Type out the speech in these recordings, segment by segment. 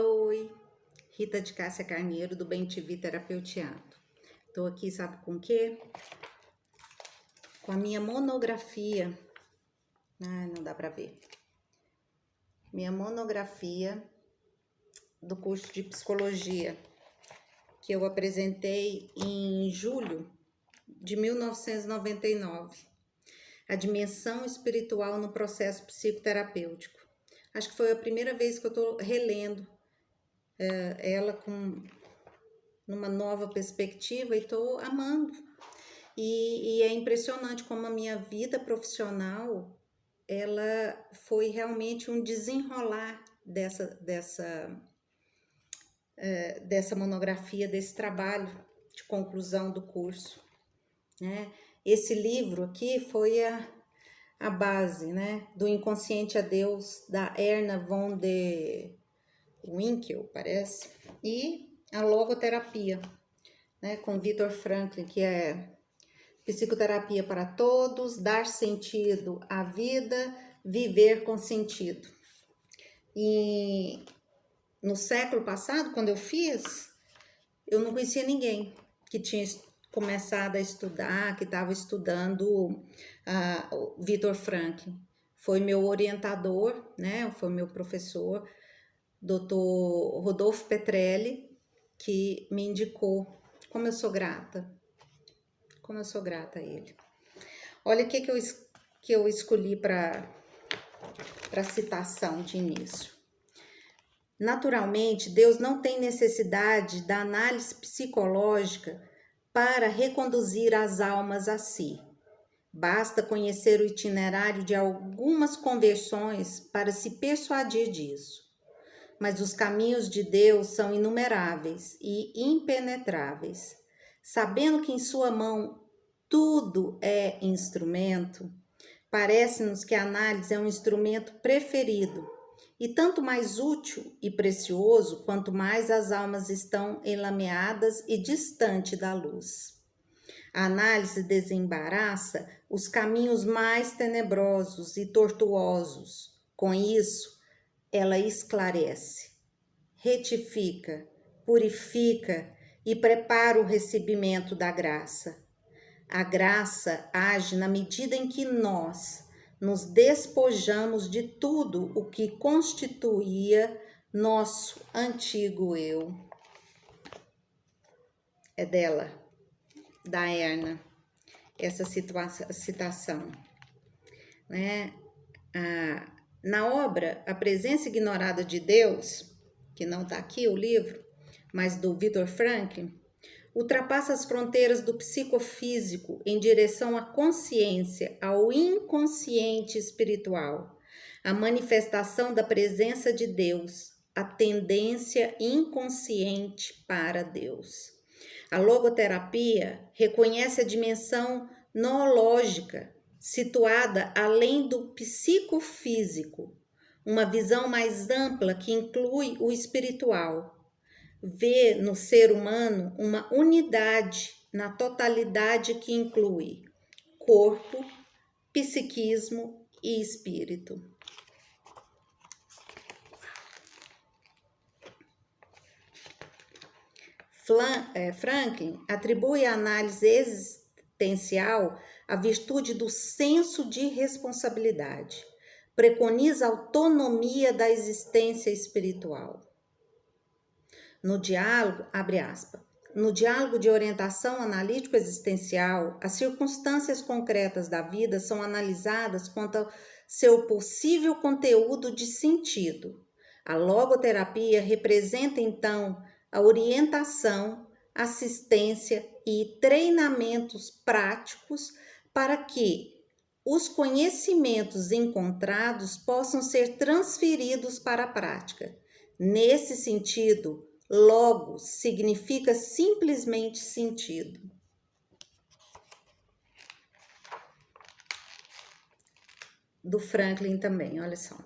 Oi, Rita de Cássia Carneiro, do Bem TV Terapeutiado. Tô aqui, sabe com o quê? Com a minha monografia. Não dá pra ver. Minha monografia do curso de psicologia, que eu apresentei em julho de 1999. A dimensão espiritual no processo psicoterapêutico. Acho que foi a primeira vez que eu tô relendo ela com numa nova perspectiva e tô amando. E é impressionante como a minha vida profissional, ela foi realmente um desenrolar dessa monografia, desse trabalho de conclusão do curso, né? Esse livro aqui foi a base, né, do Inconsciente a Deus, da Erna von der Winkel, parece, e a logoterapia, né, com Viktor Frankl, que é psicoterapia para todos, dar sentido à vida, viver com sentido. E no século passado, quando eu fiz, eu não conhecia ninguém que tinha começado a estudar, que estava estudando o Viktor Frankl. Foi meu orientador, né? Foi meu professor, Dr. Rodolfo Petrelli, que me indicou. Como eu sou grata a ele. Olha o que eu escolhi para citação de início. Naturalmente, Deus não tem necessidade da análise psicológica para reconduzir as almas a si. Basta conhecer o itinerário de algumas conversões para se persuadir disso. Mas os caminhos de Deus são inumeráveis e impenetráveis. Sabendo que em sua mão tudo é instrumento, parece-nos que a análise é um instrumento preferido e tanto mais útil e precioso quanto mais as almas estão enlameadas e distante da luz. A análise desembaraça os caminhos mais tenebrosos e tortuosos. Com isso, ela esclarece, retifica, purifica e prepara o recebimento da graça. A graça age na medida em que nós nos despojamos de tudo o que constituía nosso antigo eu. É dela, da Erna, essa citação, né? Na obra A Presença Ignorada de Deus, que não está aqui o livro, mas do Viktor Frankl, ultrapassa as fronteiras do psicofísico em direção à consciência, ao inconsciente espiritual, a manifestação da presença de Deus, a tendência inconsciente para Deus. A logoterapia reconhece a dimensão noológica, situada além do psicofísico, uma visão mais ampla que inclui o espiritual. Vê no ser humano uma unidade na totalidade que inclui corpo, psiquismo e espírito. Franklin atribui à análise existencial a virtude do senso de responsabilidade. Preconiza a autonomia da existência espiritual. No diálogo, abre aspas, no diálogo de orientação analítico-existencial, as circunstâncias concretas da vida são analisadas quanto ao seu possível conteúdo de sentido. A logoterapia representa, então, a orientação, assistência e treinamentos práticos para que os conhecimentos encontrados possam ser transferidos para a prática. Nesse sentido, logos significa simplesmente sentido. Do Franklin também, olha só.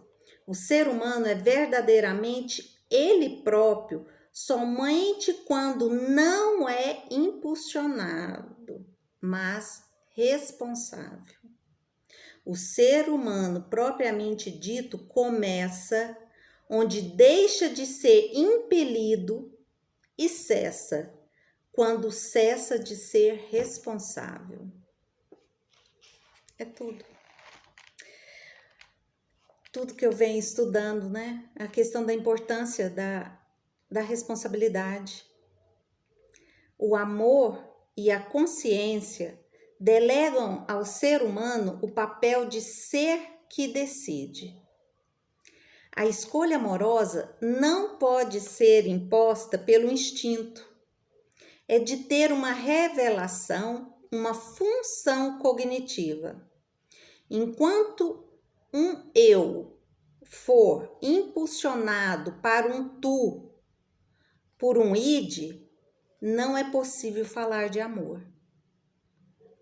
O ser humano é verdadeiramente ele próprio somente quando não é impulsionado, mas responsável. O ser humano propriamente dito começa onde deixa de ser impelido e cessa, quando cessa de ser responsável. É tudo. Tudo que eu venho estudando, né? A questão da importância da responsabilidade. O amor e a consciência delegam ao ser humano o papel de ser que decide. A escolha amorosa não pode ser imposta pelo instinto. É de ter uma revelação, uma função cognitiva. Enquanto um eu for impulsionado para um tu por um id, não é possível falar de amor.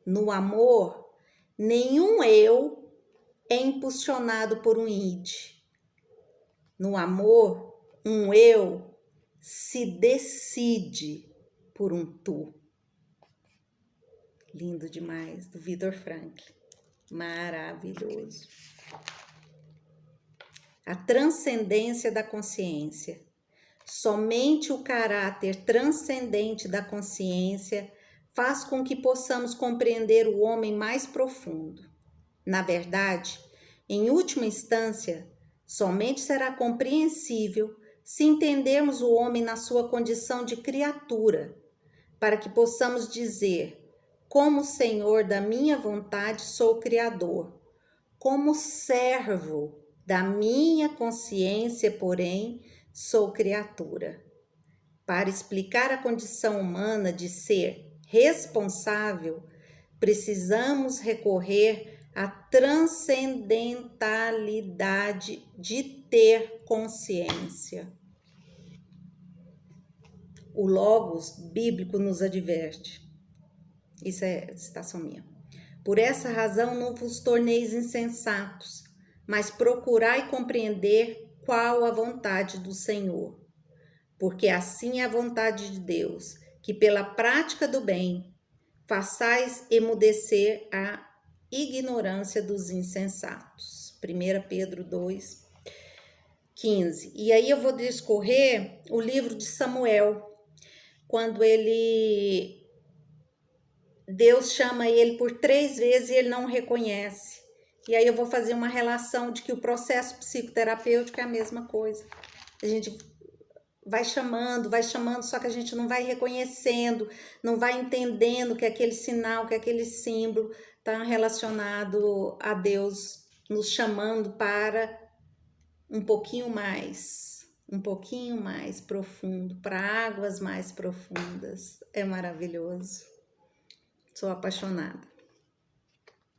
No amor, nenhum eu é impulsionado por um id. No amor, um eu se decide por um tu. Lindo demais, do Viktor Frankl. Maravilhoso. A transcendência da consciência. Somente o caráter transcendente da consciência faz com que possamos compreender o homem mais profundo. Na verdade, em última instância, somente será compreensível se entendermos o homem na sua condição de criatura, para que possamos dizer: como senhor da minha vontade sou criador, como servo da minha consciência, porém, sou criatura. Para explicar a condição humana de ser responsável, precisamos recorrer à transcendentalidade de ter consciência. O Logos bíblico nos adverte. Isso é citação minha. Por essa razão não vos torneis insensatos, mas procurai compreender qual a vontade do Senhor. Porque assim é a vontade de Deus, que pela prática do bem façais emudecer a ignorância dos insensatos. 1 Pedro 2, 15. E aí eu vou discorrer o livro de Samuel, quando Deus chama ele por 3 vezes e ele não reconhece. E aí eu vou fazer uma relação de que o processo psicoterapêutico é a mesma coisa. A gente vai chamando, só que a gente não vai reconhecendo, não vai entendendo que aquele sinal, que aquele símbolo está relacionado a Deus nos chamando para um pouquinho mais profundo, para águas mais profundas. É maravilhoso. Sou apaixonada.